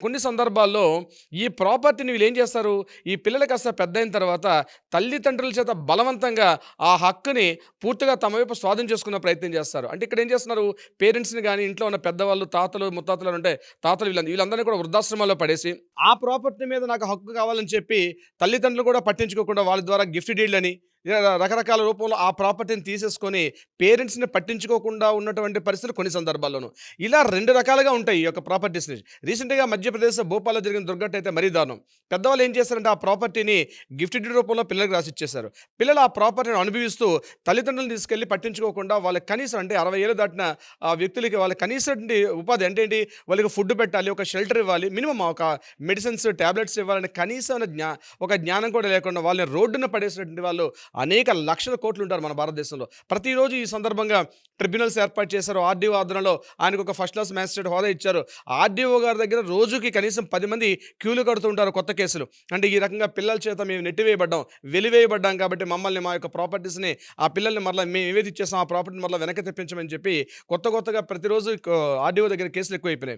కొన్ని సందర్భాల్లో ఈ ప్రాపర్టీని వీళ్ళేం చేస్తారు, ఈ పిల్లలు కాస్త పెద్దయిన తర్వాత తల్లిదండ్రుల చేత బలవంతంగా ఆ హక్కుని పూర్తిగా తమ వైపు స్వాధీనం చేసుకునే ప్రయత్నం చేస్తారు. అంటే ఇక్కడేం చేస్తున్నారు, పేరెంట్స్‌ని గాని, ఇంట్లో ఉన్న పెద్దవాళ్ళు, తాతలు, ముత్తాతలు ఉంటే తాతలు వీళ్ళందరిని కూడా వృద్ధాశ్రమాల్లో పడేసి, ఆ ప్రాపర్టీ మీద నాకు హక్కు కావాలని చెప్పి తల్లిదండ్రులు కూడా పట్టించుకోకుండా వాళ్ళ ద్వారా గిఫ్ట్ డీడ్‌లని ఇలా రకరకాల రూపంలో ఆ ప్రాపర్టీని తీసేసుకొని పేరెంట్స్‌ని పట్టించుకోకుండా ఉన్నటువంటి పరిస్థితులు కొన్ని సందర్భాల్లోను. ఇలా 2 రకాలుగా ఉంటాయి ఈ యొక్క ప్రాపర్టీస్‌ని. రీసెంట్‌గా మధ్యప్రదేశ్ భోపాల్‌లో జరిగిన దుర్ఘటన అయితే మరీ దారుణం. పెద్దవాళ్ళు ఏం చేశారంటే ఆ ప్రాపర్టీని గిఫ్ట్ డీడ్ రూపంలో పిల్లలకి రాసిచ్చేశారు. పిల్లలు ఆ ప్రాపర్టీని అనుభవిస్తూ తల్లిదండ్రులను తీసుకెళ్ళి పట్టించుకోకుండా వాళ్ళకి కనీసం అంటే 60 ఏళ్ళు దాటిన వ్యక్తులకి వాళ్ళకి కనీసంటి ఉపాధి అంటే ఏంటి? వాళ్ళకి ఫుడ్ పెట్టాలి, ఒక షెల్టర్ ఇవ్వాలి, మినిమమ్ ఒక మెడిసిన్స్, టాబ్లెట్స్ ఇవ్వాలని కనీసమైన ఒక జ్ఞానం కూడా లేకుండా వాళ్ళని రోడ్డున పడేసినటువంటి వాళ్ళు అనేక లక్షల కోట్లు ఉంటారు మన భారతదేశంలో. ప్రతిరోజు ఈ సందర్భంగా ట్రిబ్యునల్స్ ఏర్పాటు చేశారు. ఆర్‌డీఓ ఆధ్వర్యంలో ఆయనకు ఒక ఫస్ట్ క్లాస్ మ్యాజిస్ట్రేట్ హోదా ఇచ్చారు. ఆర్‌డీఓ గారి దగ్గర రోజుకి కనీసం 10 మంది క్యూలు కడుతూ ఉంటారు కొత్త కేసులు. అంటే ఈ రకంగా పిల్లల చేత మేము నెట్టివేయబడ్డాం, వెలివేయబడ్డాం కాబట్టి మమ్మల్ని మా యొక్క ప్రాపర్టీస్‌ని ఆ పిల్లల్ని మరలా మేము ఏవైతే ఇచ్చేసామో ఆ ప్రాపర్టీని మరలా వెనక్కి తెప్పించమని చెప్పి కొత్తగా ప్రతిరోజు ఆర్‌డీఓ దగ్గర కేసులు ఎక్కువైపోయినాయి.